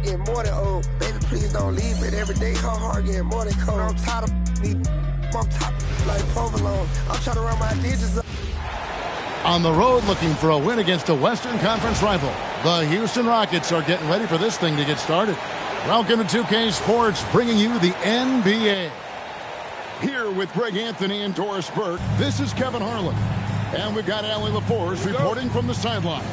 getting more than old. Baby, please don't leave it. Every day her heart getting more than cold. I'm tired of me. I'm top like provolone. I'm trying to run my digits up. On the road looking for a win against a Western Conference rival. The Houston Rockets are getting ready for this thing to get started. Welcome to 2K Sports, bringing you the NBA. Here with Greg Anthony and Doris Burke, this is Kevin Harlan. And we've got Allie LaForce reporting from the sidelines.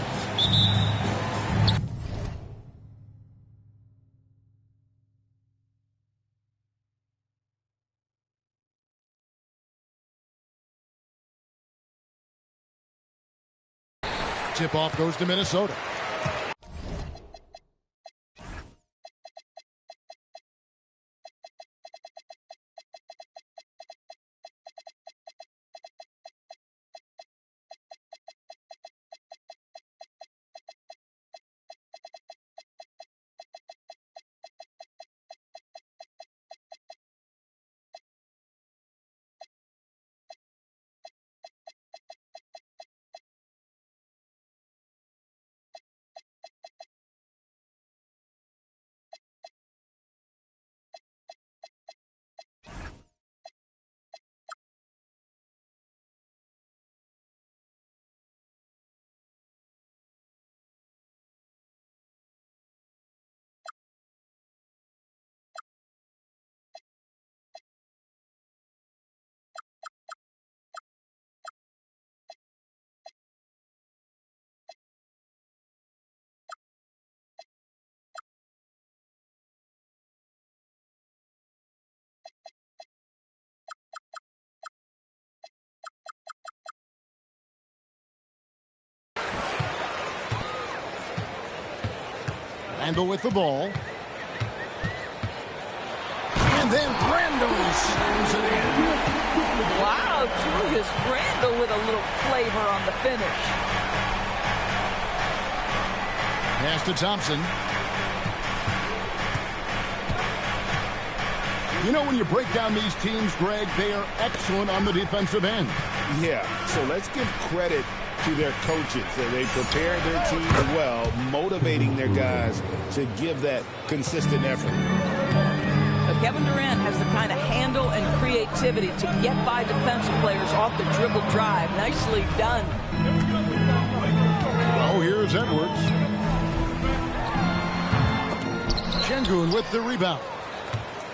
Tip-off goes to Minnesota. Randall with the ball. And then Randall slams it in. Wow, Julius Randall with a little flavor on the finish. Pass to Thompson. You know, when you break down these teams, Greg, they are excellent on the defensive end. Yeah, so let's give credit to their coaches. They prepare their team well, motivating their guys to give that consistent effort. But Kevin Durant has the kind of handle and creativity to get by defensive players off the dribble drive. Nicely done. Oh, here's Edwards. Şengün with the rebound.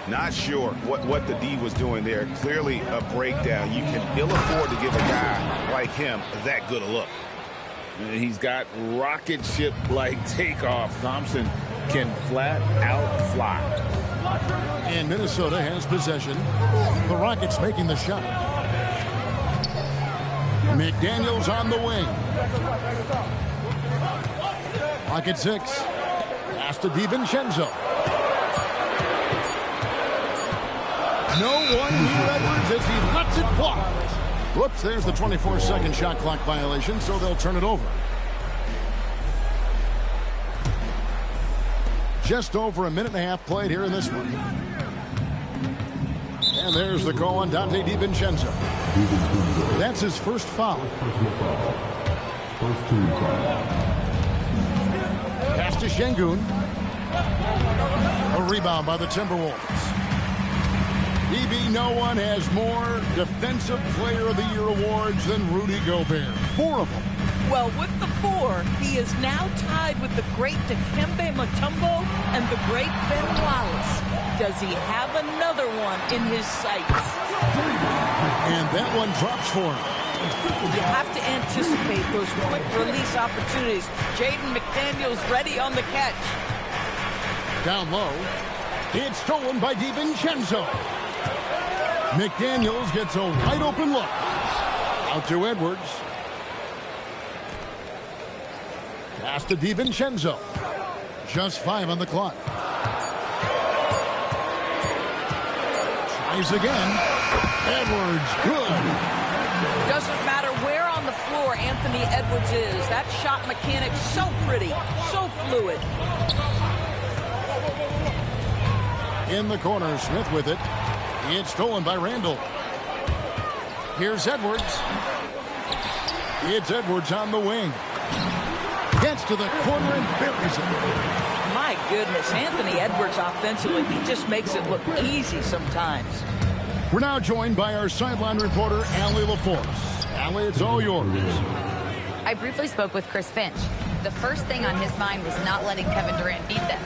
Not sure what the D was doing there. Clearly a breakdown. You can ill afford to give a guy like him that good a look. He's got rocket ship-like takeoff. Thompson can flat out fly. And Minnesota has possession. The Rockets making the shot. McDaniels on the wing. Pocket 6. Pass to DiVincenzo. No one near Edwards as he lets it fly. Whoops, there's the 24-second shot clock violation, so they'll turn it over. Just over a minute and a half played here in this one. And there's the call on Donte DiVincenzo. That's his first foul. Pass to Şengün. A rebound by the Timberwolves. DB, no one has more Defensive Player of the Year awards than Rudy Gobert. 4 of them. Well, with the 4, he is now tied with the great Dikembe Mutombo and the great Ben Wallace. Does he have another one in his sights? And that one drops for him. You have to anticipate those quick release opportunities. Jaden McDaniels ready on the catch. Down low. It's stolen by DiVincenzo. McDaniels gets a wide open look. Out to Edwards. Pass to DiVincenzo. Just 5 on the clock. Tries again. Edwards, good. Doesn't matter where on the floor Anthony Edwards is. That shot mechanic so pretty, so fluid. In the corner, Smith with it. It's stolen by Randall. Here's Edwards. It's Edwards on the wing. Gets to the corner and buries it. My goodness. Anthony Edwards offensively, he just makes it look easy sometimes. We're now joined by our sideline reporter, Allie LaForce. Allie, it's all yours. I briefly spoke with Chris Finch. The first thing on his mind was not letting Kevin Durant beat them.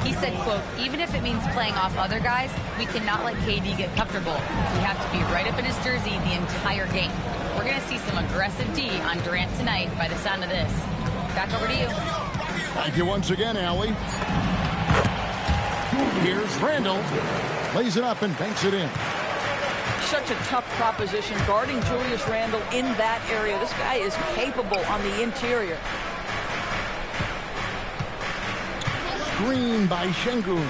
He said, quote, even if it means playing off other guys, we cannot let KD get comfortable. We have to be right up in his jersey the entire game. We're going to see some aggressive D on Durant tonight by the sound of this. Back over to you. Thank you once again, Allie. Here's Randall. Lays it up and banks it in. Such a tough proposition guarding Julius Randle in that area. This guy is capable on the interior. Screen by Şengün.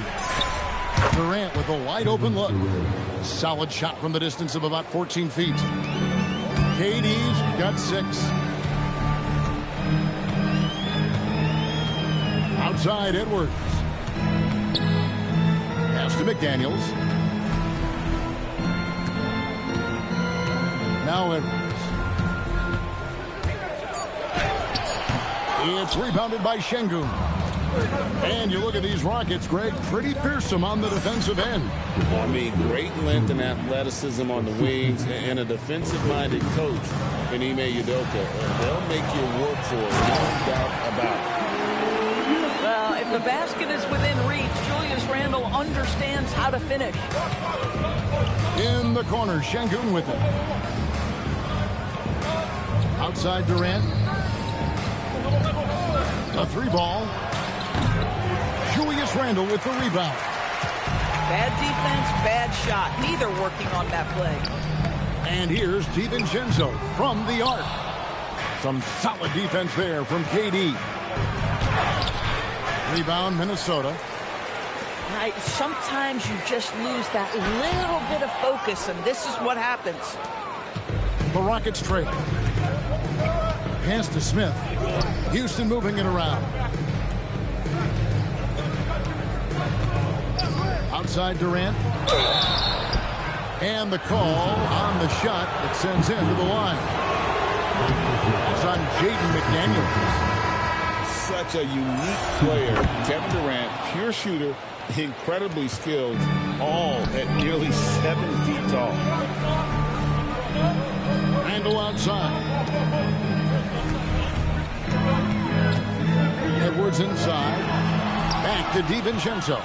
Durant with a wide open look. Solid shot from the distance of about 14 feet. KD's got 6. Outside Edwards. Pass to McDaniels. Now Edwards. It's rebounded by Şengün. And you look at these Rockets, Greg, pretty fearsome on the defensive end. I mean, great length and athleticism on the wings and a defensive-minded coach in Ime Udoka. They'll make you work for it, no doubt about it. Well, if the basket is within reach, Julius Randle understands how to finish. In the corner, Şengün with it. Outside Durant. A 3-ball. Julius Randle with the rebound. Bad defense, bad shot. Neither working on that play. And here's DiVincenzo from the arc. Some solid defense there from KD. Rebound, Minnesota. Right, sometimes you just lose that little bit of focus, and this is what happens. The Rockets trail. Pass to Smith. Houston moving it around. Outside Durant. And the call on the shot that sends him to the line. It's on Jaden McDaniels. Such a unique player. Kevin Durant, pure shooter, incredibly skilled, all at nearly 7 feet tall. Randle outside. Edwards inside. Back to DiVincenzo.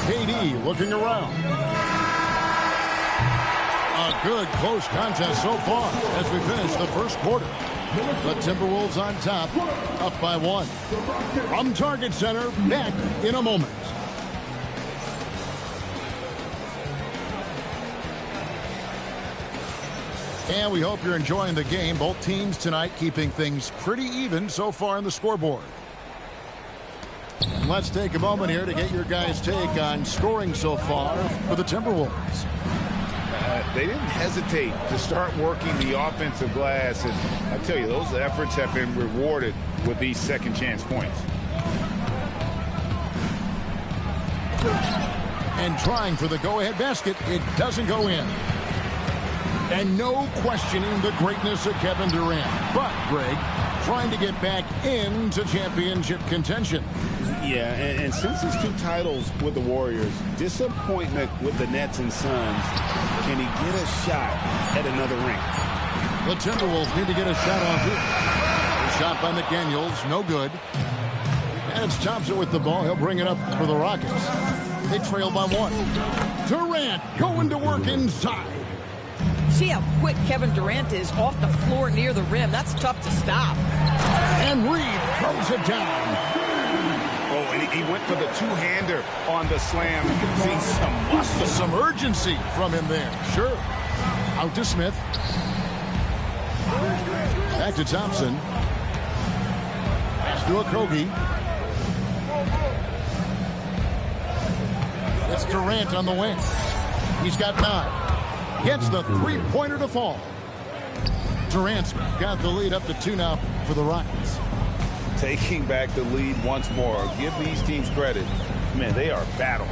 KD looking around. A good close contest so far as we finish the first quarter. The Timberwolves on top, up by 1. From Target Center, back in a moment. And we hope you're enjoying the game. Both teams tonight keeping things pretty even so far on the scoreboard. And let's take a moment here to get your guys' take on scoring so far for the Timberwolves. They didn't hesitate to start working the offensive glass, and I tell you, those efforts have been rewarded with these second chance points. And trying for the go-ahead basket, it doesn't go in. And no questioning the greatness of Kevin Durant. But, Greg, trying to get back into championship contention. Yeah, and since his 2 titles with the Warriors, disappointment with the Nets and Suns, can he get a shot at another ring? The Timberwolves need to get a shot off here. The shot by McDaniels, no good. And it's Thompson with the ball. He'll bring it up for the Rockets. They trail by 1. Durant going to work inside. See how quick Kevin Durant is off the floor near the rim. That's tough to stop. And Reed throws it down. Oh, and he went for the two-hander on the slam. You can see some muscle. Some urgency from him there. Sure. Out to Smith. Back to Thompson. Pass to Okogie. It's Durant on the wing. He's got 9. Gets the 3-pointer to fall. Durant's got the lead up to 2 now for the Rockets. Taking back the lead once more. Give these teams credit. Man, they are battling.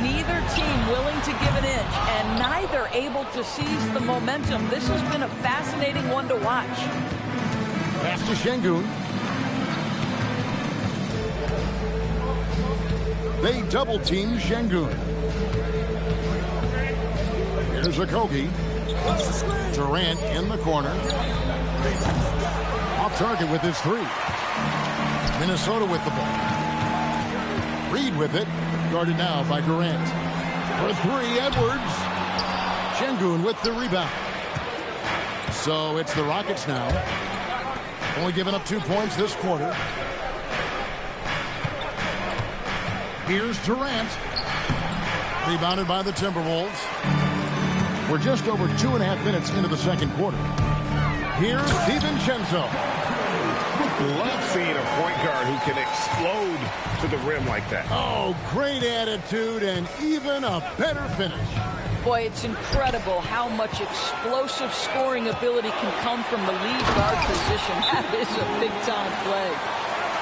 Neither team willing to give an inch, and neither able to seize the momentum. This has been a fascinating one to watch. Pass to Şengün. They double-team Şengün. Here's Okogie. Durant in the corner. Off target with his three. Minnesota with the ball. Reed with it. Guarded now by Durant. For three, Edwards. Şengün with the rebound. So it's the Rockets now. Only giving up 2 points this quarter. Here's Durant. Rebounded by the Timberwolves. We're just over 2.5 minutes into the second quarter. Here's DiVincenzo. Love seeing a point guard who can explode to the rim like that. Oh, great attitude and even a better finish. Boy, it's incredible how much explosive scoring ability can come from the lead guard position. That is a big-time play.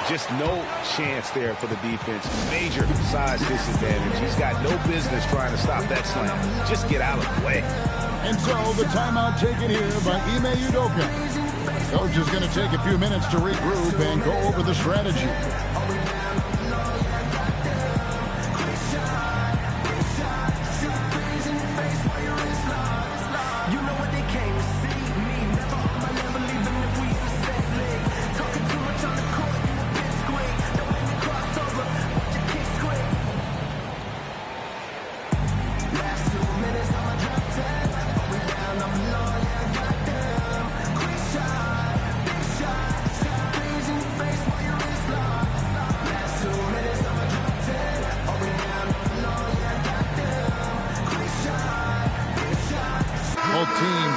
Just no chance there for the defense. Major size disadvantage. He's got no business trying to stop that slam. Just get out of the way. And so the timeout taken here by Ime Udoka. Coach is going to take a few minutes to regroup and go over the strategy.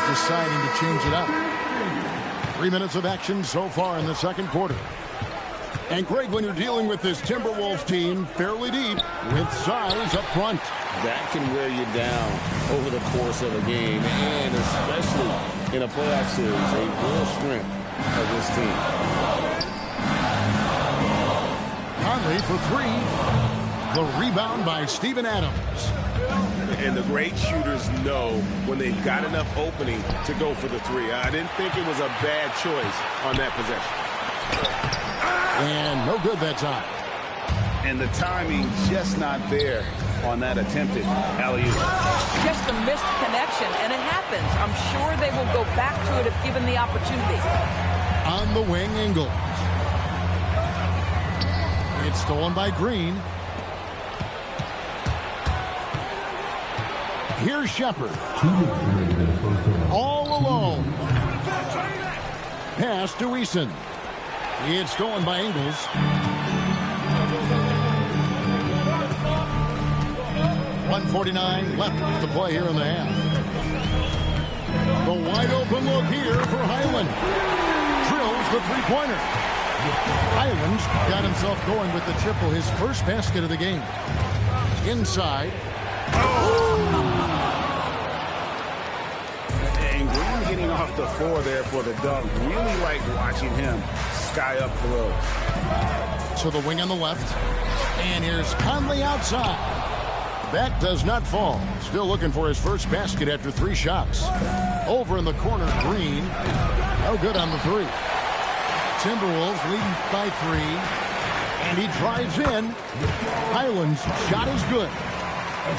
Deciding to change it up. 3 minutes of action so far in the second quarter. And Greg, when you're dealing with this Timberwolves team fairly deep with size up front, that can wear you down over the course of a game, and especially in a playoff series, a real strength of this team. Conley for three. The rebound by Steven Adams. And the great shooters know when they've got enough opening to go for the three. I didn't think it was a bad choice on that possession. And no good that time. And the timing just not there on that attempted alley-oop. Just a missed connection, and it happens. I'm sure they will go back to it if given the opportunity. On the wing, Ingles. It's stolen by Green. Here's Shepherd. All alone. Pass to Eason. It's stolen by Ingles. .149 left to play here in the half. The wide open look here for Highland. Drills the three-pointer. Highland's got himself going with the triple, his first basket of the game. Inside. And Green getting off the floor there for the dunk. Really like watching him sky up throws. To the wing on the left. And here's Conley outside. That does not fall. Still looking for his first basket after 3 shots. Over in the corner, Green. No good on the three. Timberwolves leading by 3. And he drives in. Highland's shot is good.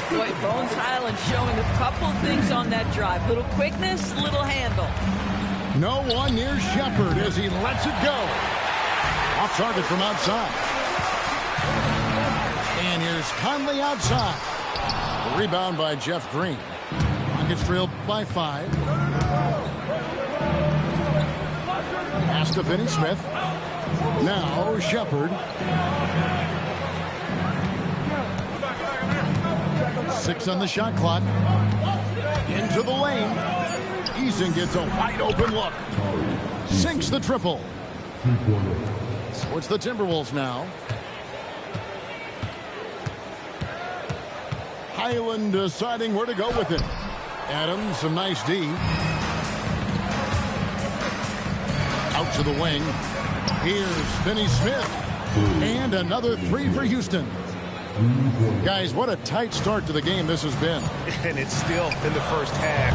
Boy, Bones Highland showing a couple of things on that drive. Little quickness, little handle. No one near Shepherd as he lets it go. Off target from outside. And here's Conley outside. The rebound by Jeff Green. Rockets trailed by 5. Pass to Finney-Smith. Now Shepherd. 6 on the shot clock. Into the lane. Eason gets a wide open look. Sinks the triple. So it's the Timberwolves now. Highland deciding where to go with it. Adams, some nice D. Out to the wing. Here's Finney-Smith. And another 3 for Houston. Guys, what a tight start to the game this has been. And it's still in the first half.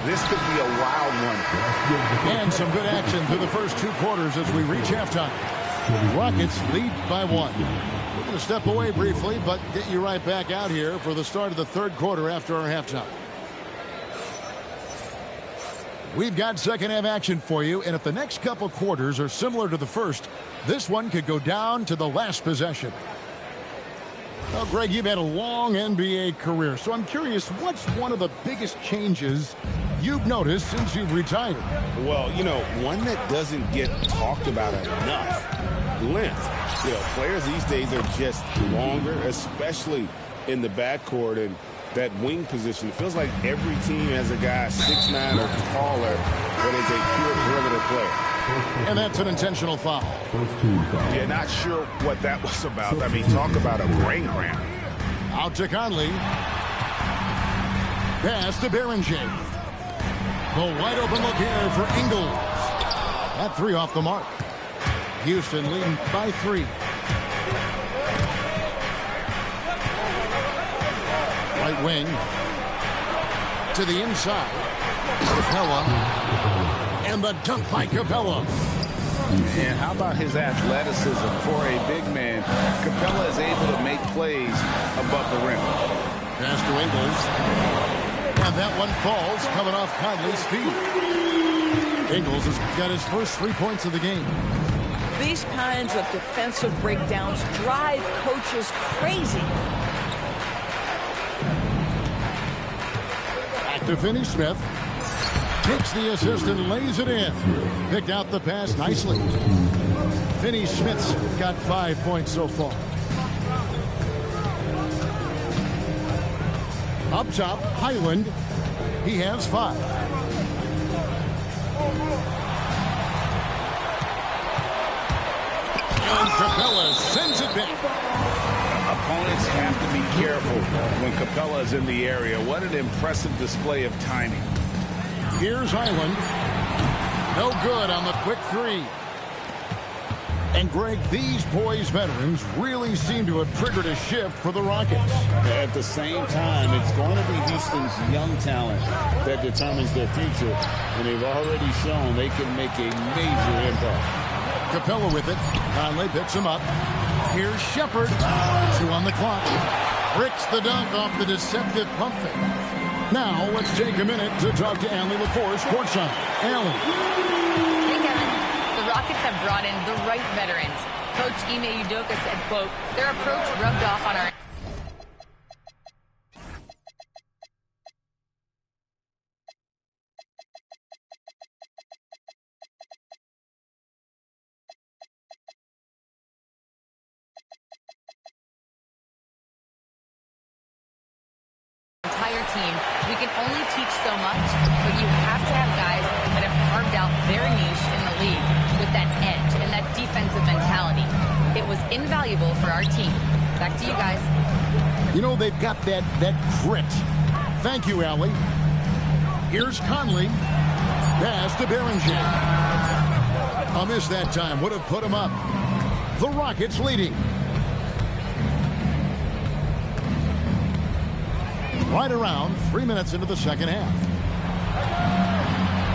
This could be a wild one. And some good action through the first 2 quarters as we reach halftime. Rockets lead by 1. We're going to step away briefly, but get you right back out here for the start of the third quarter after our halftime. We've got second half action for you, and if the next couple quarters are similar to the first, this one could go down to the last possession. Well, Greg, you've had a long NBA career, so I'm curious, what's one of the biggest changes you've noticed since you've retired? Well, you know, one that doesn't get talked about enough, length. You know, players these days are just longer, especially in the backcourt and that wing position. It feels like every team has a guy 6'9" or taller that is a pure perimeter player. And that's an intentional foul. Yeah, not sure what that was about. I mean, talk about a brain cramp. Out to Conley. Pass to Berenger. The wide open look here for Ingles. That three off the mark. Houston leading by 3. Right wing to the inside. Capella. And the dunk by Capella. And how about his athleticism for a big man? Capella is able to make plays above the rim. Pass to Ingles. And that one falls coming off Conley's feet. Ingles has got his first 3 points of the game. These kinds of defensive breakdowns drive coaches crazy. Back to Finney-Smith. Takes the assist and lays it in. Picked out the pass nicely. Finney-Smith's got 5 points so far. Up top, Highland. He has 5. And Capella sends it back. Opponents have to be careful when Capella is in the area. What an impressive display of timing. Here's Highland. No good on the quick 3. And Greg, these boys veterans really seem to have triggered a shift for the Rockets. At the same time, it's going to be Houston's young talent that determines their future. And they've already shown they can make a major impact. Capella with it. Conley picks him up. Here's Shepard. 2 on the clock. Bricks the dunk off the deceptive pump fake. Now let's take a minute to talk to Allie LaForce courtside. Allie. Hey, Kevin. The Rockets have brought in the right veterans. Coach Ime Udoka said, quote, their approach rubbed off on our entire team. We can only teach so much, but you have to have guys that have carved out their niche in the league with that edge and that defensive mentality. It was invaluable for our team. Back to you guys. You know, they've got that grit. Thank you, Allie. Here's Conley. Pass to Berenger. A miss that time. Would have put him up. The Rockets leading. Right around 3 minutes into the second half.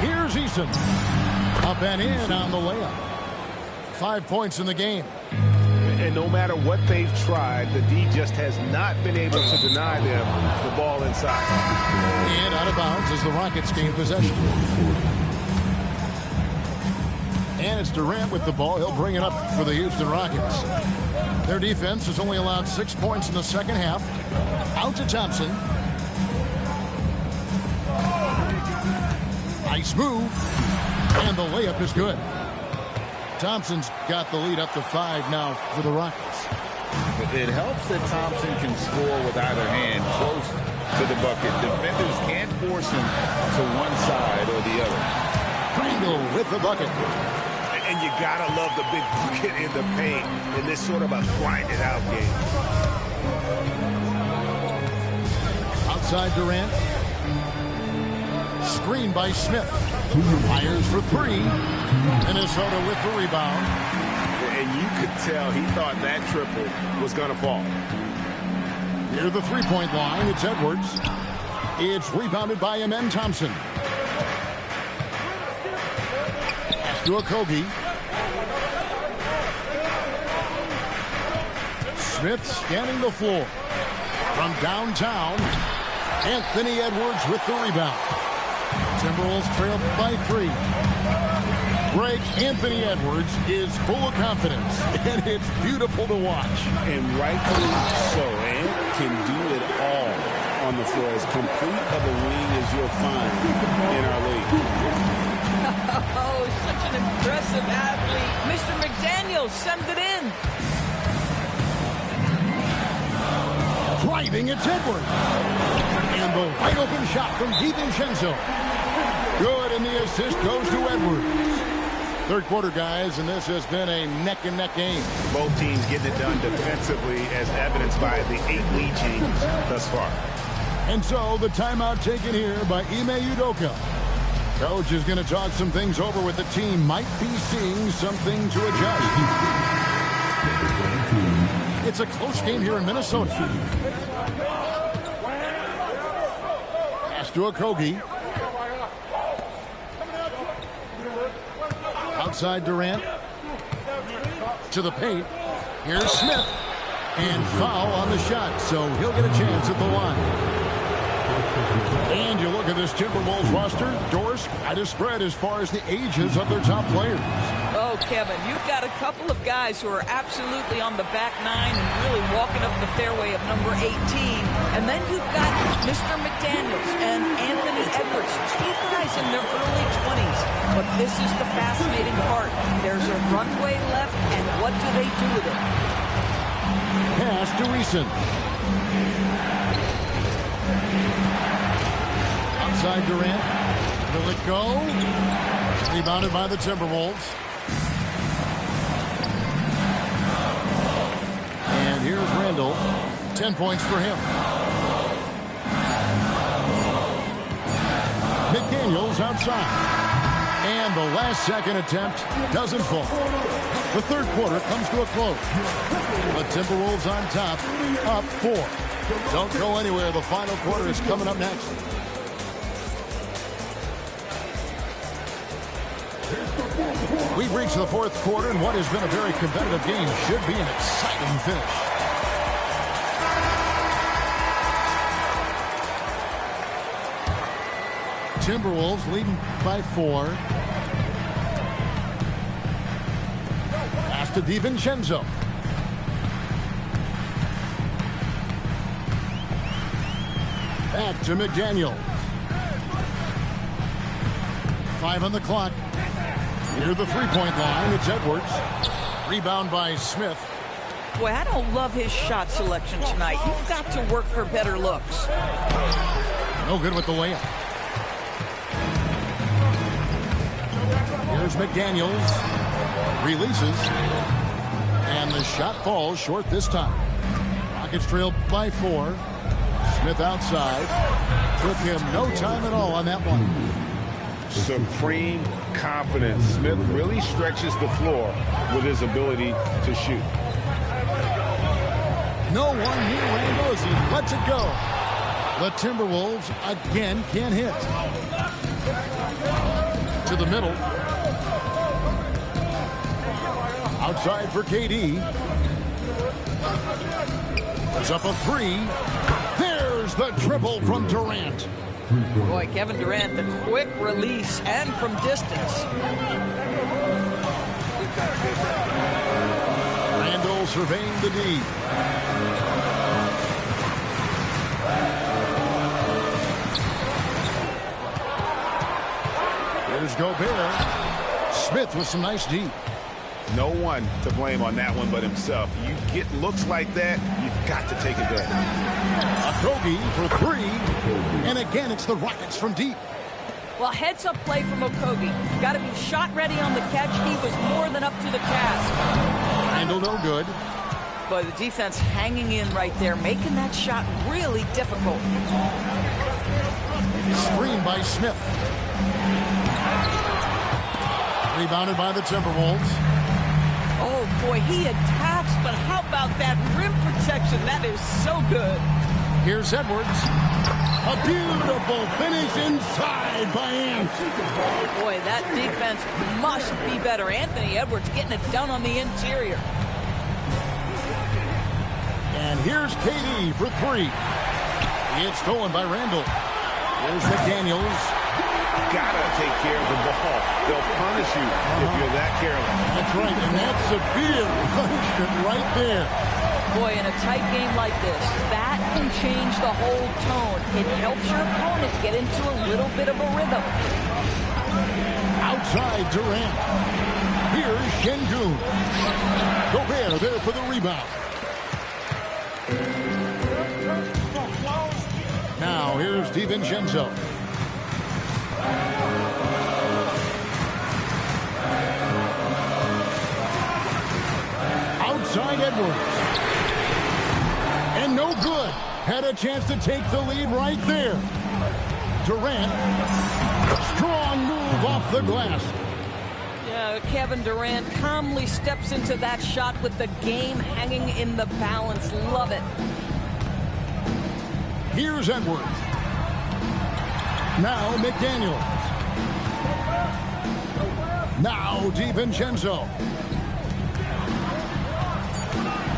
Here's Eason. Up and in on the layup. 5 points in the game. And no matter what they've tried, the D just has not been able to deny them the ball inside. And out of bounds as the Rockets gain possession. And it's Durant with the ball. He'll bring it up for the Houston Rockets. Their defense has only allowed 6 points in the second half. Out to Thompson. Nice move. And the layup is good. Thompson's got the lead up to 5 now for the Rockets. It helps that Thompson can score with either hand close to the bucket. Defenders can't force him to one side or the other. Crandall with the bucket. And you gotta love the big bucket in the paint in this sort of a grinded out game. Outside Durant. Screen by Smith. Fires for 3. Minnesota with the rebound. And you could tell he thought that triple was going to fall. Near the three-point line, it's Edwards. It's rebounded by Amen Thompson. Pass to Okogie. Smith scanning the floor. From downtown, Anthony Edwards with the rebound. Timberwolves trail by 3. Greg, Anthony Edwards is full of confidence, and it's beautiful to watch. And rightfully so, and can do it all on the floor. As complete of a wing as you'll find in our league. Oh, such an impressive athlete. Mr. McDaniels sends it in. Driving, it's Edwards. And the wide open shot from DiVincenzo. Good, and the assist goes to Edwards. Third quarter, guys, and this has been a neck-and-neck game. Both teams getting it done defensively, as evidenced by the 8 lead changes thus far. And so the timeout taken here by Ime Udoka. Coach is going to talk some things over with the team. Might be seeing something to adjust. It's a close game here in Minnesota. Pass to Okogie. Outside Durant. To the paint. Here's Smith. And foul on the shot, so he'll get a chance at the line. And you look at this Timberwolves roster, Doris, quite a spread as far as the ages of their top players. Oh, Kevin, you've got a couple of guys who are absolutely on the back 9 and really walking up the fairway of number 18. And then you've got Mr. McDaniels and Anthony Edwards, 2 guys in their early 20s. But this is the fascinating part. There's a runway left, and what do they do with it? Pass to Reason. Outside Durant. Will it go? Rebounded by the Timberwolves. And here's Randall. 10 points for him. McDaniels outside. And the last second attempt doesn't fall. The third quarter comes to a close. The Timberwolves on top, up 4. Don't go anywhere. The final quarter is coming up next. We've reached the fourth quarter, and what has been a very competitive game should be an exciting finish. Timberwolves leading by 4. Pass to DiVincenzo. Back to McDaniels. 5 on the clock. Near the three-point line, it's Edwards. Rebound by Smith. Boy, I don't love his shot selection tonight. You've got to work for better looks. No good with the layup. Here's McDaniels. Releases. And the shot falls short this time. Rockets trail by 4. Smith outside. Took him no time at all on that one. Supreme confidence. Smith really stretches the floor with his ability to shoot. No one near Randall as he lets it go. The Timberwolves again can't hit. To the middle. Outside for KD. It's up a 3. There's the triple from Durant. Boy, Kevin Durant, the quick release and from distance. Randall surveying the D. Here's Gobert. Smith with some nice D. No one to blame on that one but himself. You get looks like that, you've got to take advantage. Okogie for 3. And again, it's the Rockets from deep. Well, heads-up play from Okogie. Got to be shot ready on the catch. He was more than up to the task. Randall no good. But the defense hanging in right there, making that shot really difficult. Screen by Smith. Rebounded by the Timberwolves. Oh, boy, he attacks, but how about that rim protection? That is so good. Here's Edwards. A beautiful finish inside by Ant. Boy, that defense must be better. Anthony Edwards getting it done on the interior. And here's KD for three. It's stolen by Randall. Here's McDaniels. Gotta take care of the ball. They'll punish you if you're that careless. That's right, and that's severe punishment right there. Boy, in a tight game like this, that can change the whole tone. It helps your opponent get into a little bit of a rhythm. Outside Durant. Here's Şengün. Gobert there for the rebound. Now here's DiVincenzo. Outside Edwards. And no good. Had a chance to take the lead right there. Durant. Strong move off the glass. Yeah, Kevin Durant calmly steps into that shot with the game hanging in the balance. Love it. Here's Edwards. Now McDaniels. Now DiVincenzo.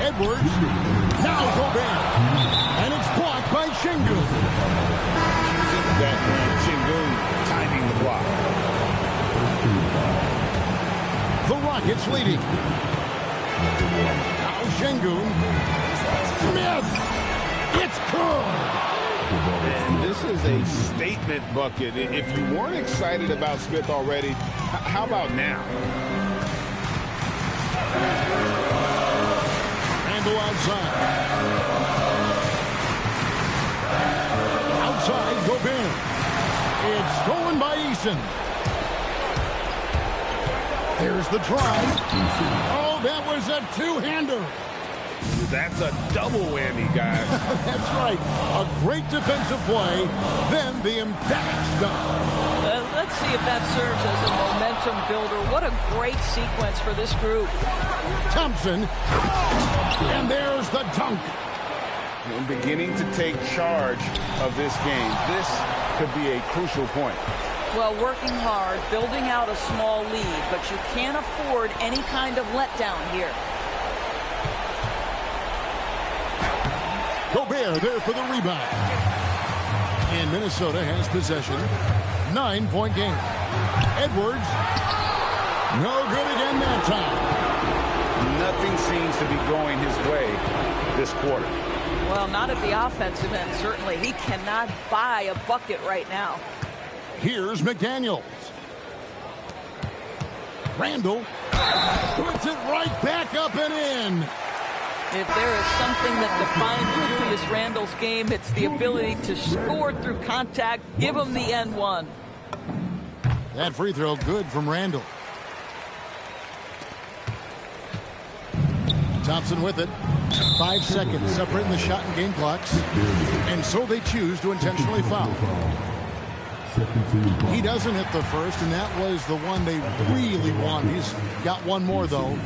Edwards. Now Gobert. And it's blocked by Şengün. That man, Şengün, timing the block. The Rockets leading. Now Şengün. Smith. It's good. And this is a statement bucket. If you weren't excited about Smith already, how about now? Randall outside. Outside Gobert. It's stolen by Eason. There's the drive. Oh, that was a two-hander. That's a double whammy, guys. That's right. A great defensive play, then the emphatic stop. Let's see if that serves as a momentum builder. What a great sequence for this group. Thompson. And there's the dunk. And beginning to take charge of this game. This could be a crucial point. Well, working hard, building out a small lead, but you can't afford any kind of letdown here. Gobert there for the rebound. And Minnesota has possession. 9-point game. Edwards. No good again that time. Nothing seems to be going his way this quarter. Well, not at the offensive end, certainly. He cannot buy a bucket right now. Here's McDaniels. Randall puts it right back up and in. If there is something that defines Julius Randle's game, it's the ability to score through contact. Give him the N1. That free throw good from Randall. Thompson with it. 5 seconds separating the shot and game clocks. And so they choose to intentionally foul. He doesn't hit the first, and that was the one they really want. He's got one more, though.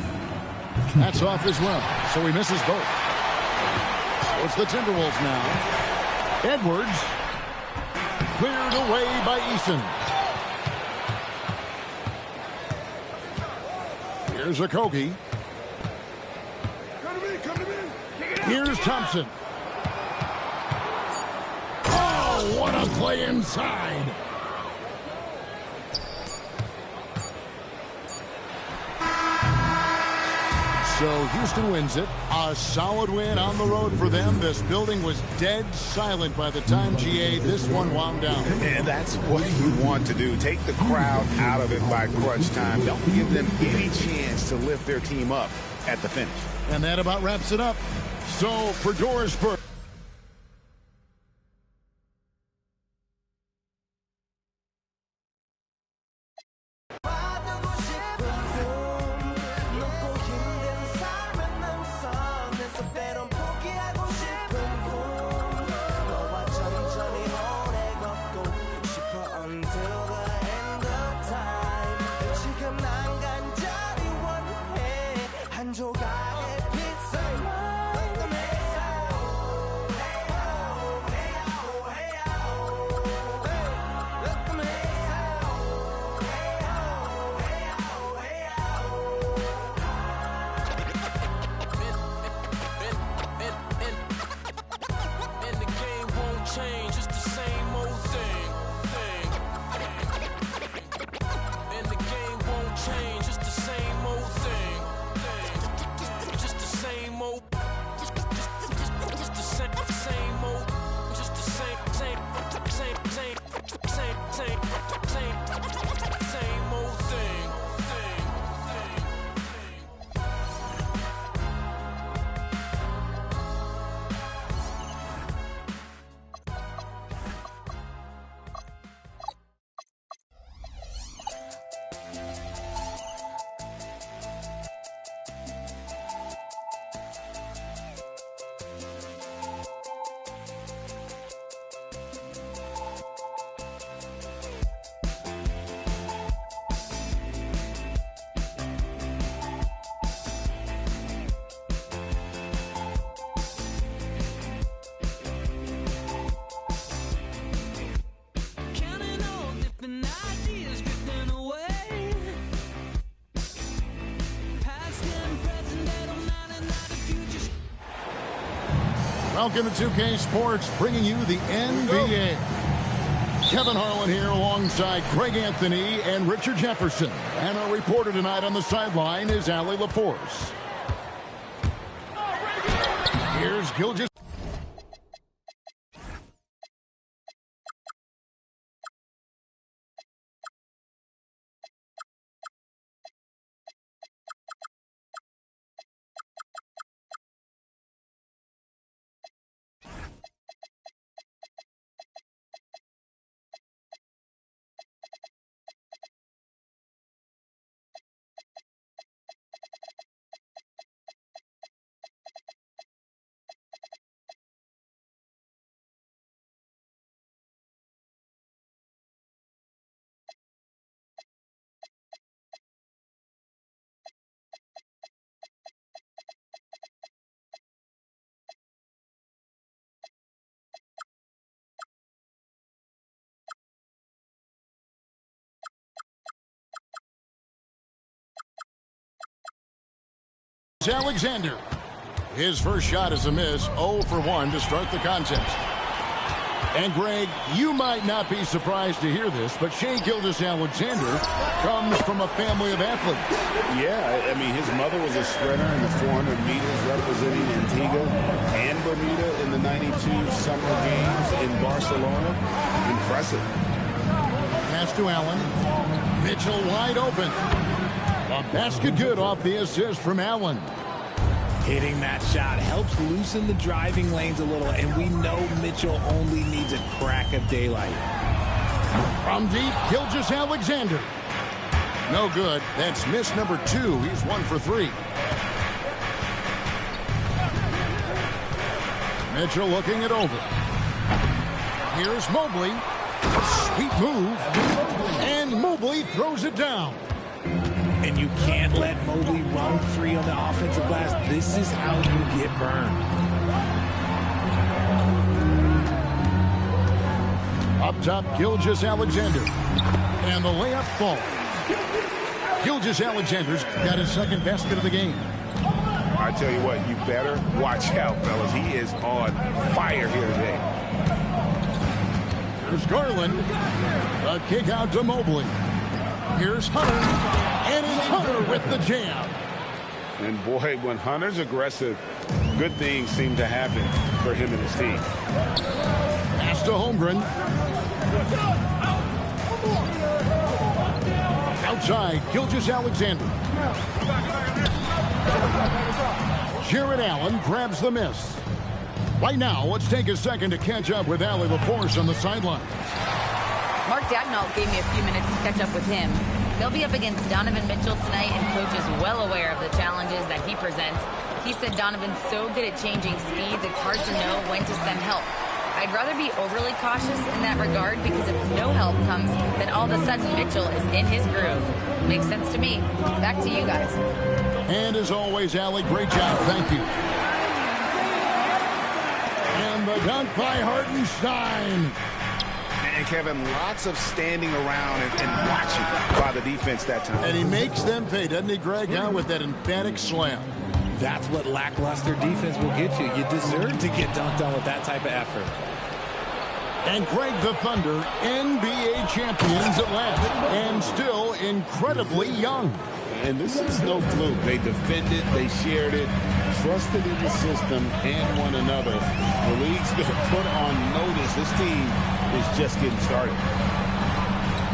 That's off as well, so he misses both. So it's the Timberwolves now. Edwards cleared away by Eason. Here's Okogie. Here's Thompson. Oh, what a play inside. So Houston wins it. A solid win on the road for them. This building was dead silent by the time, GA, this one wound down. And that's what you want to do. Take the crowd out of it by crunch time. Don't give them any chance to lift their team up at the finish. And that about wraps it up. So for Doris Burke. Welcome to 2K Sports, bringing you the NBA. Kevin Harlan here alongside Greg Anthony and Richard Jefferson. And our reporter tonight on the sideline is Allie LaForce. Here's Gilgeous. Alexander. His first shot is a miss, 0 for 1 to start the contest. And Greg, you might not be surprised to hear this, but Shai Gilgeous-Alexander comes from a family of athletes. Yeah, I mean, his mother was a sprinter in the 400 meters representing Antigua and Bermuda in the 92 Summer Games in Barcelona. Impressive. Pass to Allen. Mitchell wide open. A basket good off the assist from Allen. Hitting that shot helps loosen the driving lanes a little, and we know Mitchell only needs a crack of daylight. From deep, Gilgeous-Alexander. No good. That's miss number 2. He's 1 for 3. Mitchell looking it over. Here's Mobley. Sweet move. And Mobley throws it down. And you can't let Mobley run free on the offensive glass. This is how you get burned. Up top, Gilgeous-Alexander. And the layup falls. Gilgeous-Alexander's got his second basket of the game. I tell you what, you better watch out, fellas. He is on fire here today. Here's Garland. The kick out to Mobley. Here's Hunter. And it's Hunter with the jam. And boy, when Hunter's aggressive, good things seem to happen for him and his team. Pass to Holmgren. Outside, Gilgeous-Alexander. Jarrett Allen grabs the miss. Right now, let's take a second to catch up with Allie LaForce on the sideline. Mark Daigneault gave me a few minutes to catch up with him. They'll be up against Donovan Mitchell tonight, and Coach is well aware of the challenges that he presents. He said Donovan's so good at changing speeds, it's hard to know when to send help. I'd rather be overly cautious in that regard, because if no help comes, then all of a sudden Mitchell is in his groove. Makes sense to me. Back to you guys. And as always, Allie, great job. Thank you. And the dunk by Hartenstein. And Kevin, lots of standing around and watching by the defense that time. And he makes them pay, doesn't he, Greg? Now with that emphatic slam. That's what lackluster defense will get you. You deserve to get dunked on with that type of effort. And Greg, the Thunder, NBA champions at last, and still incredibly young. And this is no fluke. They defended, they shared it, trusted in the system and one another. The league's going to put on notice this team is just getting started.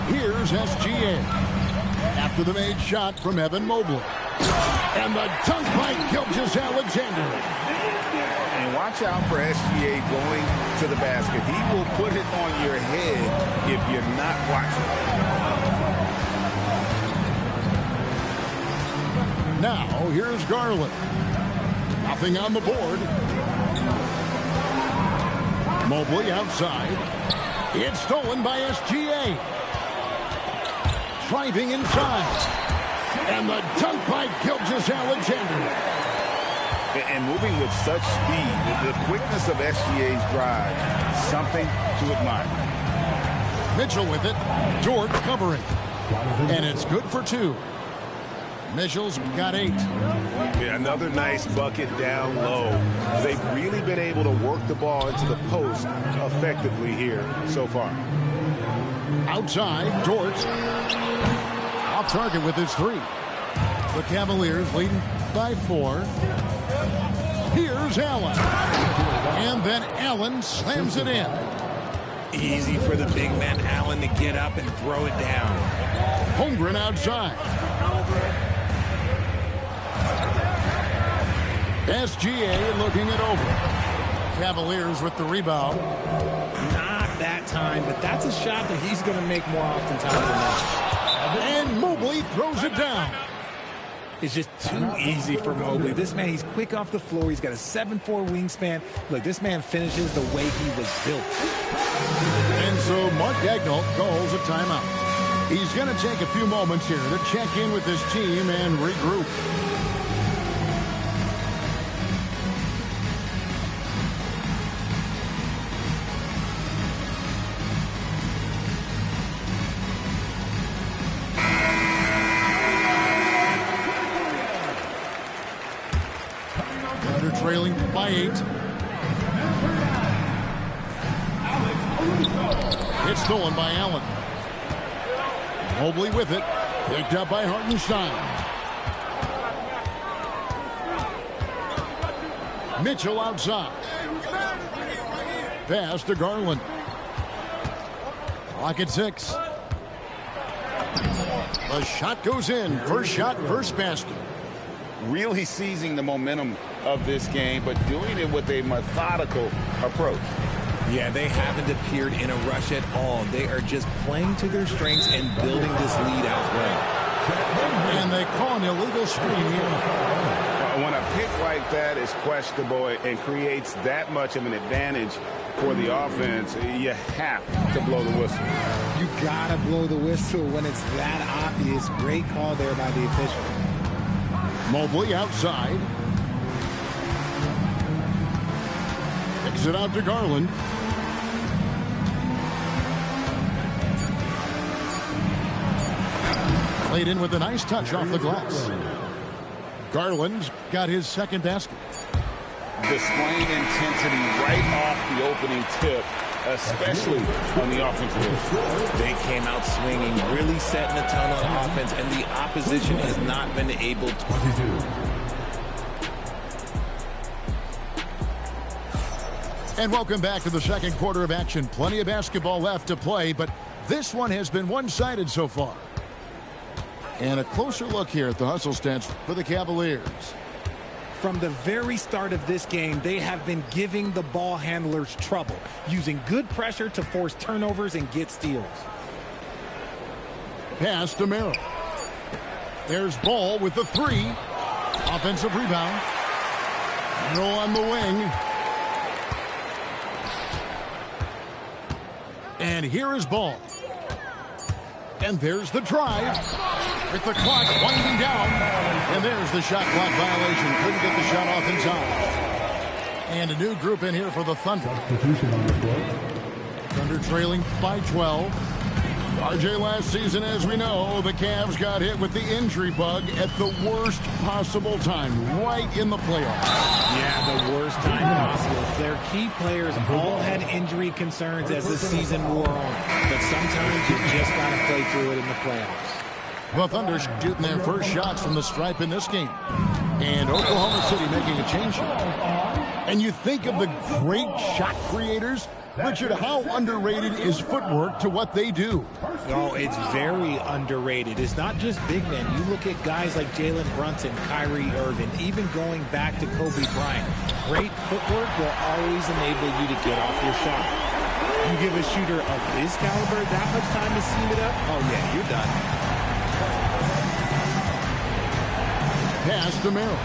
Here's SGA. After the made shot from Evan Mobley. And the dunk by Gilgeous-Alexander. And watch out for SGA going to the basket. He will put it on your head if you're not watching. Now, here's Garland. Nothing on the board. Mobley outside. It's stolen by SGA. Driving inside. And the dunk by Gilgeous-Alexander. And moving with such speed, the quickness of SGA's drive, something to admire. Mitchell with it. Dort covering. And it's good for two. Mitchell's got 8. Yeah, another nice bucket down low. They've really been able to work the ball into the post effectively here so far. Outside, Dort. Off target with his 3. The Cavaliers leading by 4. Here's Allen. And then Allen slams it in. Easy for the big man Allen to get up and throw it down. Holmgren outside. SGA looking it over. Cavaliers with the rebound. Not that time, but that's a shot that he's going to make more oftentimes than not. And Mobley throws it down. It's just too easy for Mobley. This man, he's quick off the floor. He's got a 7'4" wingspan. Look, this man finishes the way he was built. And so Mark Daigneault calls a timeout. He's going to take a few moments here to check in with his team and regroup. Trailing by 8. It's stolen by Allen. Mobley with it. Picked up by Hartenstein. Mitchell outside. Pass to Garland. Clock at 6. The shot goes in. First shot, first basket. Really seizing the momentum of this game, but doing it with a methodical approach. Yeah, they haven't appeared in a rush at all. They are just playing to their strengths and building this lead out well. And they call an illegal screen here. When a pick like that is questionable and creates that much of an advantage for the offense, you have to blow the whistle. You gotta blow the whistle when it's that obvious. Great call there by the official. Mobley outside. Kicks it out to Garland. Played in with a nice touch off the glass. Garland's got his second basket. Displaying intensity right off the opening tip, especially on the offensive end. They came out swinging, really setting the tone on offense, and the opposition has not been able to. And welcome back to the second quarter of action. Plenty of basketball left to play, but this one has been one-sided so far. And a closer look here at the hustle stats for the Cavaliers. From the very start of this game, they have been giving the ball handlers trouble, using good pressure to force turnovers and get steals. Pass to Merrill. There's Ball with the 3. Offensive rebound. Merrill on the wing. And here is Ball. And there's the drive. With the clock winding down. And there's the shot clock violation. Couldn't get the shot off in time. And a new group in here for the Thunder. Thunder trailing by 12. RJ, last season, as we know, the Cavs got hit with the injury bug at the worst possible time, right in the playoffs. Yeah, the worst time possible. Their key players all had injury concerns as the season wore on. But sometimes you just got to play through it in the playoffs. The Thunder shooting their first shots from the stripe in this game. And Oklahoma City making a change here. And you think of the great shot creators. Richard, how underrated is footwork to what they do? Oh, it's very underrated. It's not just big men. You look at guys like Jalen Brunson, Kyrie Irving, even going back to Kobe Bryant. Great footwork will always enable you to get off your shot. You give a shooter of his caliber that much time to seam it up, oh yeah, you're done. Pass to Merrill.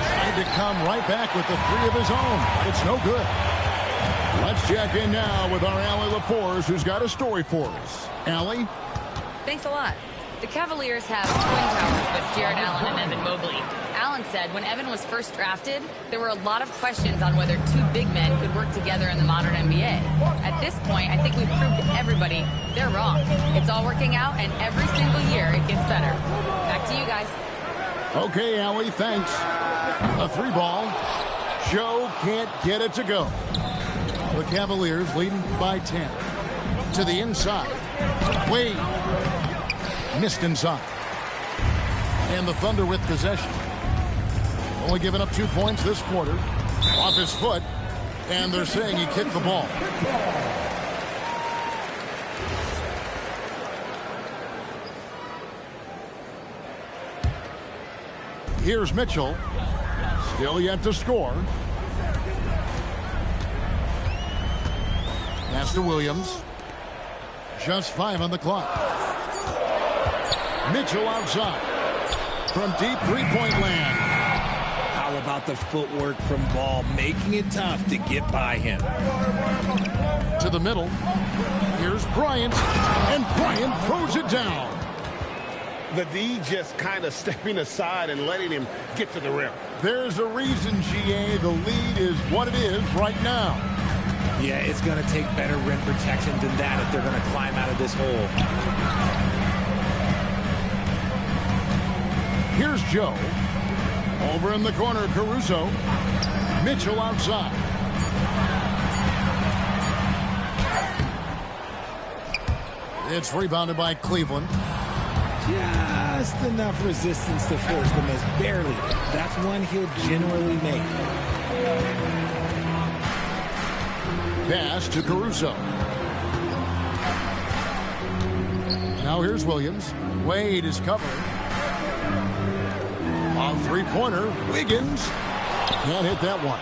Trying to come right back with the 3 of his own. It's no good. Let's check in now with our Allie LaForce, who's got a story for us. Allie? Thanks a lot. The Cavaliers have twin towers with Jared Allen and Evan Mobley. Allen Allen said, when Evan was first drafted, there were a lot of questions on whether two big men could work together in the modern NBA. At this point, I think we've proved to everybody they're wrong. It's all working out, and every single year it gets better. Back to you guys. Okay, Allie, thanks. A 3-ball. Joe can't get it to go. The Cavaliers leading by 10. To the inside. Wade. Missed inside. And the Thunder with possession. Only giving up 2 points this quarter. Off his foot. And they're saying he kicked the ball. Here's Mitchell. Still yet to score. Pass to Williams. Just 5 on the clock. Mitchell outside. From deep three-point land. How about the footwork from Ball, making it tough to get by him. To the middle. Here's Bryant. And Bryant throws it down. The D just kind of stepping aside and letting him get to the rim. There's a reason, GA, the lead is what it is right now. Yeah, it's going to take better rim protection than that if they're going to climb out of this hole. Here's Joe. Over in the corner, Caruso. Mitchell outside. It's rebounded by Cleveland. Just enough resistance to force the miss. Barely. That's one he'll generally make. Pass to Caruso. Now here's Williams. Wade is covering. On three-pointer, Wiggins. Can't hit that one.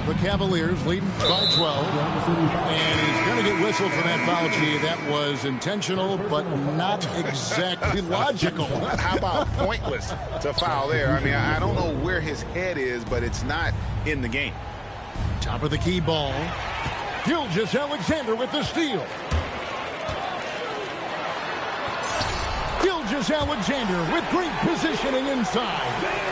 The Cavaliers leading by 12. And he's going to get whistled for that foul, G. That was intentional, but not exactly logical. How about pointless to foul there? I mean, I don't know where his head is, but it's not in the game. Top of the key ball. Gilgeous-Alexander with the steal. Gilgeous-Alexander with great positioning inside.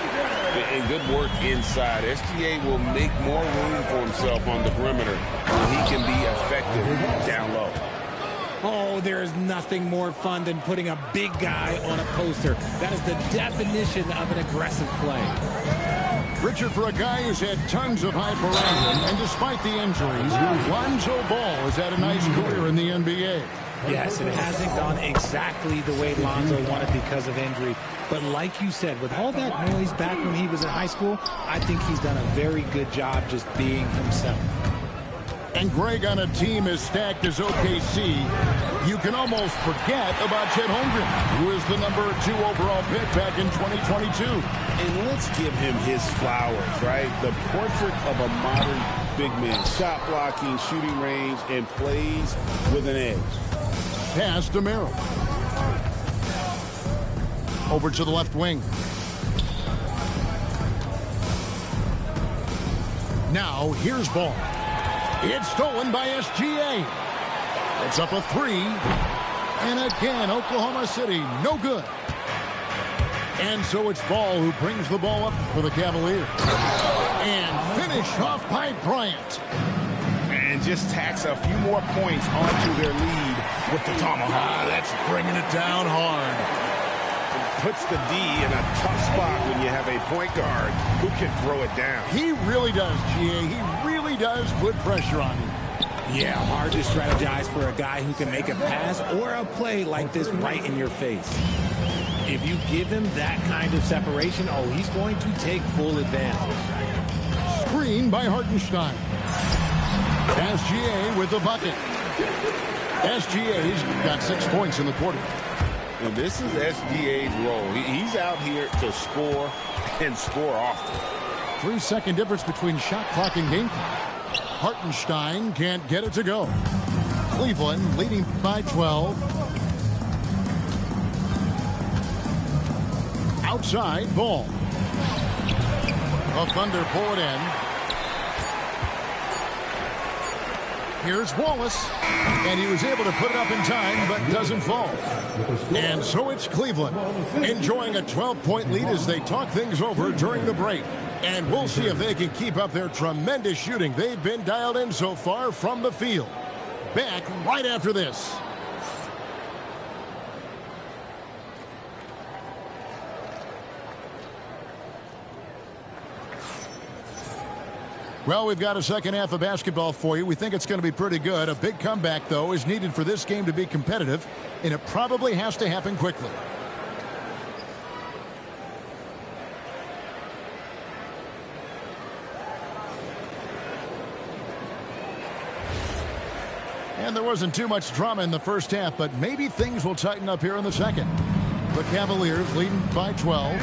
And good work inside. SGA will make more room for himself on the perimeter when he can be effective down low. Oh, there is nothing more fun than putting a big guy on a poster. That is the definition of an aggressive play. Richard, for a guy who's had tons of hype around him, and despite the injuries, Lonzo Ball has had a nice career in the NBA. Yes, it hasn't gone exactly the way Lonzo wanted because of injury. But like you said, with all that noise back when he was in high school, I think he's done a very good job just being himself. And Greg, on a team as stacked as OKC, you can almost forget about Chet Holmgren, who is the #2 overall pick back in 2022. And let's give him his flowers, right? The portrait of a modern big man. Shot blocking, shooting range, and plays with an edge. Pass to Merrill. Over to the left wing. Now, here's Ball. It's stolen by SGA. It's up a 3. And again, Oklahoma City, no good. And so it's Ball who brings the ball up for the Cavaliers. And finished off by Bryant. And just tacks a few more points onto their lead with the tomahawk. That's bringing it down hard. Puts the D in a tough spot when you have a point guard who can throw it down. He really does, GA. He really does put pressure on him. Yeah, hard to strategize for a guy who can make a pass or a play like this right in your face. If you give him that kind of separation, oh, he's going to take full advantage. Screen by Hartenstein. SGA with the bucket. SGA's got 6 points in the quarter. And this is SGA's role. He's out here to score and score often. 3-second difference between shot clock and game clock. Hartenstein can't get it to go. Cleveland leading by 12. Outside, Ball. The Thunder pull it in. Here's Wallace, and he was able to put it up in time, but doesn't fall. And so it's Cleveland, enjoying a 12-point lead as they talk things over during the break. And we'll see if they can keep up their tremendous shooting they've been dialed in so far from the field. Back right after this. Well, we've got a second half of basketball for you. We think it's going to be pretty good. A big comeback, though, is needed for this game to be competitive, and it probably has to happen quickly. And there wasn't too much drama in the first half, but maybe things will tighten up here in the second. The Cavaliers leading by 12.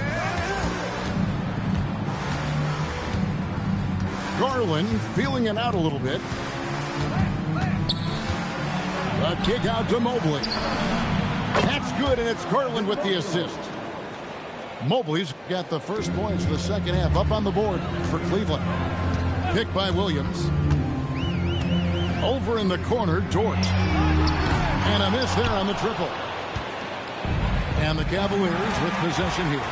Garland feeling it out a little bit. A kick out to Mobley. That's good, and it's Garland with the assist. Mobley's got the first points of the second half up on the board for Cleveland. Pick by Williams. Over in the corner, Dort. And a miss there on the triple. And the Cavaliers with possession here.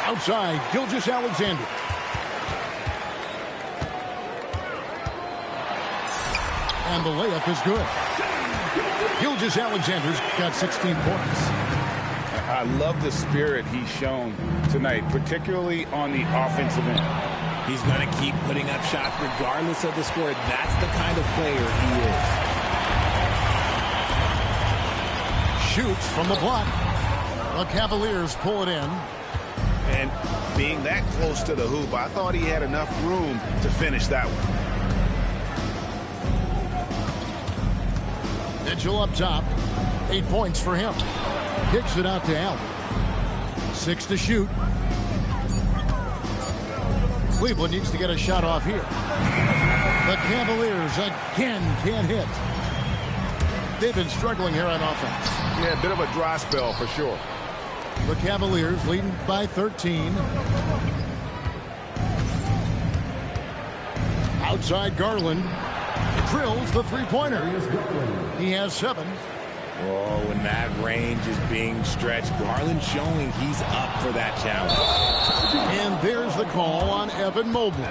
Outside, Gilgeous-Alexander. And the layup is good. Gilgeous-Alexander's got 16 points. I love the spirit he's shown tonight, particularly on the offensive end. He's going to keep putting up shots regardless of the score. That's the kind of player he is. Shoots from the block. The Cavaliers pull it in. And being that close to the hoop, I thought he had enough room to finish that one. Mitchell up top. 8 points for him. Kicks it out to Allen. 6 to shoot. Cleveland needs to get a shot off here. The Cavaliers again can't hit. They've been struggling here on offense. Yeah, a bit of a dry spell for sure. The Cavaliers leading by 13. Outside Garland. Drills the three-pointer. He has 7. Oh, when that range is being stretched, Garland showing he's up for that challenge. And there's the call on Evan Mobley.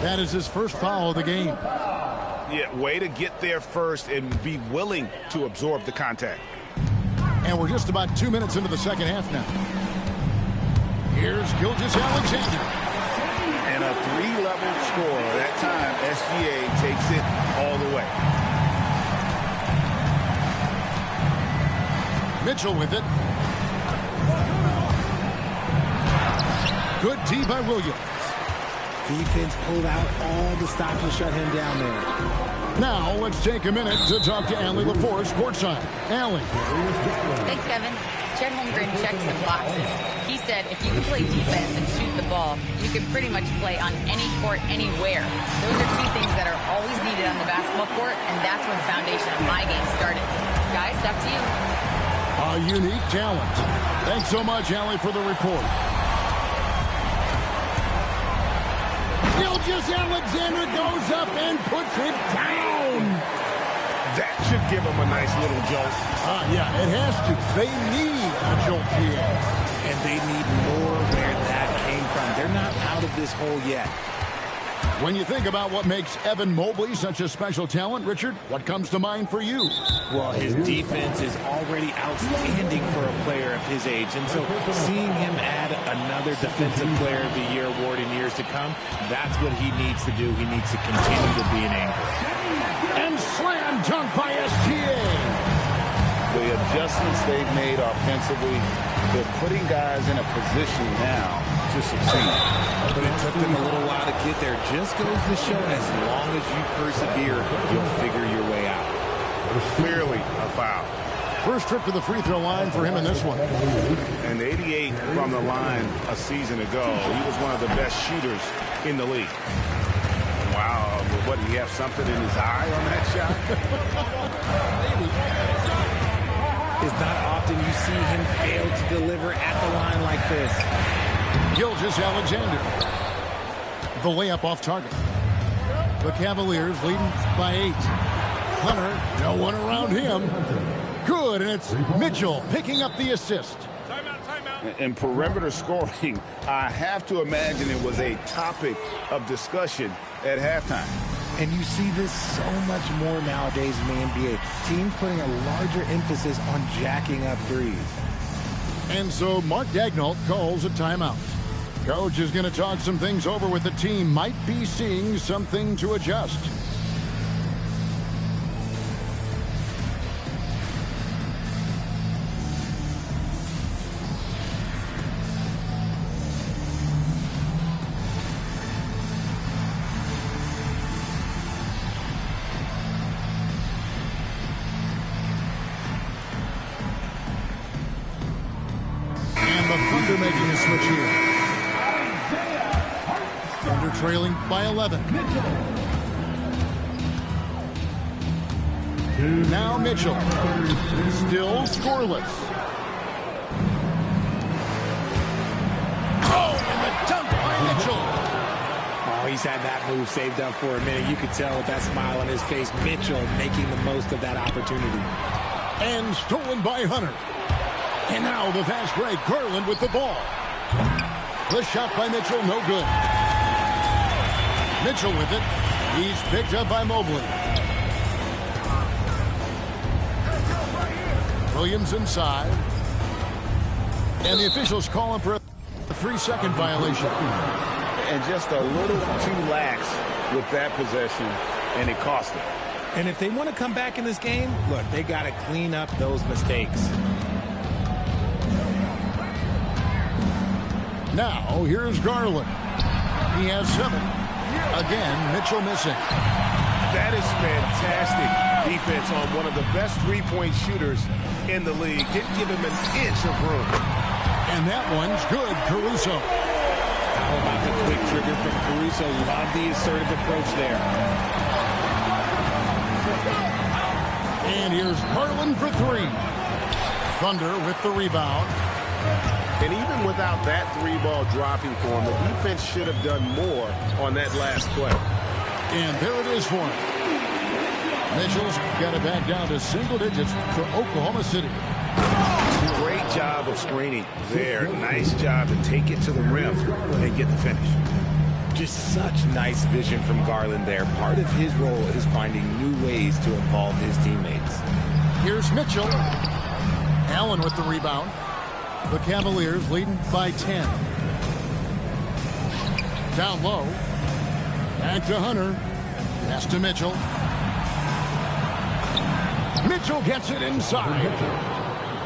That is his first foul of the game. Yeah, way to get there first and be willing to absorb the contact. And we're just about 2 minutes into the second half now. Here's Gilgeous-Alexander. And a 3-level score. That time, SGA takes it all the way. Mitchell with it. Good D by Williams. Defense pulled out all the stops to shut him down there. Now let's take a minute to talk to Allie LaForce courtside. Allie. Thanks, Kevin. Chet Holmgren checked some boxes. He said if you can play defense and shoot the ball, you can pretty much play on any court, anywhere. Those are 2 things that are always needed on the basketball court, and that's where the foundation of my game started. Guys, back to you. A unique talent. Thanks so much, Allie, for the report. Gilgeous-Alexander goes up and puts it down. That should give them a nice little jolt. Yeah, it has to. They need a jolt here. And they need more where that came from. They're not out of this hole yet. When you think about what makes Evan Mobley such a special talent, Richard, what comes to mind for you? Well, his defense is already outstanding for a player of his age. And so seeing him add another Defensive Player of the Year award in years to come, that's what he needs to do. He needs to continue to be an anchor. And slam dunk by SGA. The adjustments they've made offensively, they're putting guys in a position now to succeed. But it took them a little while to get there. Just goes to show as long as you persevere, you'll figure your way out. Clearly a foul. First trip to the free throw line for him in this one. And 88 from the line a season ago. He was one of the best shooters in the league. Wow, what, did he have something in his eye on that shot? Maybe. It's not often you see him fail to deliver at the line like this. Gilgeous-Alexander. The layup off target. The Cavaliers leading by 8. Hunter, no one around him. Good, and it's Mitchell picking up the assist. And perimeter scoring, I have to imagine it was a topic of discussion at halftime. And you see this so much more nowadays in the NBA. Teams putting a larger emphasis on jacking up threes. And so Mark Daigneault calls a timeout. Coach is going to talk some things over with the team. Might be seeing something to adjust. Thunder making a switch here. Thunder trailing by 11. Now Mitchell. Still scoreless. Oh, and the dunk by Mitchell. Oh, he's had that move saved up for a minute. You could tell with that smile on his face, Mitchell making the most of that opportunity. And stolen by Hunter. And now the fast break. Garland with the ball. The shot by Mitchell, no good. Mitchell with it. He's picked up by Mobley. Williams inside. And the officials calling for a 3-second violation. And just a little too lax with that possession, and it cost them. And if they want to come back in this game, look, they got to clean up those mistakes. Now, here's Garland. He has 7. Again, Mitchell missing. That is fantastic defense on one of the best three-point shooters in the league. Didn't give him an inch of room. And that one's good, Caruso. How about the quick trigger from Caruso? Love the assertive approach there. And here's Garland for 3. Thunder with the rebound. And even without that 3-ball dropping for him, the defense should have done more on that last play. And there it is for him. Mitchell's got it back down to single digits for Oklahoma City. Great job of screening there. Nice job to take it to the rim and get the finish. Just such nice vision from Garland there. Part of his role is finding new ways to involve his teammates. Here's Mitchell. Allen with the rebound. The Cavaliers leading by 10. Down low. Back to Hunter. Pass to Mitchell. Mitchell gets it inside.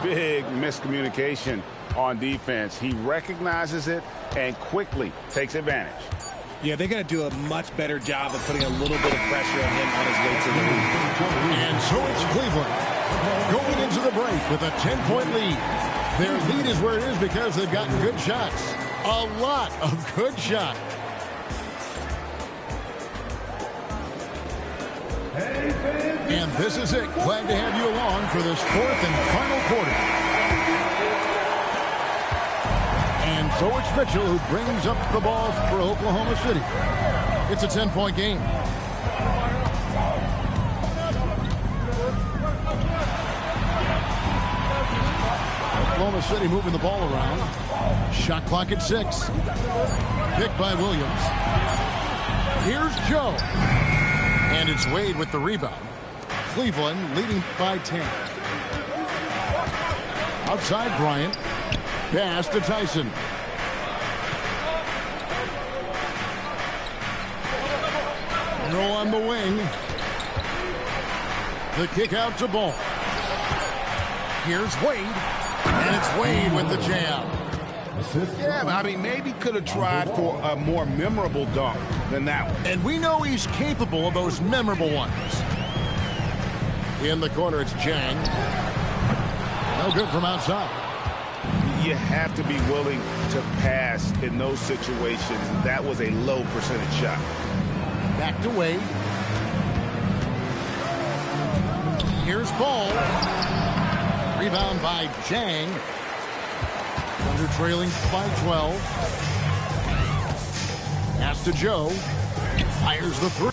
Big miscommunication on defense. He recognizes it and quickly takes advantage. Yeah, they're going to do a much better job of putting a little bit of pressure on him on his way to the lead. And so it's Cleveland going into the break with a 10-point lead. Their lead is where it is because they've gotten good shots. A lot of good shots. And this is it. Glad to have you along for this 4th and final quarter. And so it's Mitchell who brings up the ball for Oklahoma City. It's a 10-point game. Oklahoma City moving the ball around. Shot clock at 6. Picked by Williams. Here's Joe. And it's Wade with the rebound. Cleveland leading by 10. Outside Bryant. Pass to Tyson. Roll on the wing. The kick out to Ball. Here's Wade. And it's Wade with the jam. Yeah, I mean, maybe could have tried for a more memorable dunk than that one. And we know he's capable of those memorable ones. In the corner, it's Jang. No good from outside. You have to be willing to pass in those situations. That was a low percentage shot. Back to Wade. Here's Ball. Rebound by Jang. Thunder trailing by 12. Pass to Joe. Fires the 3.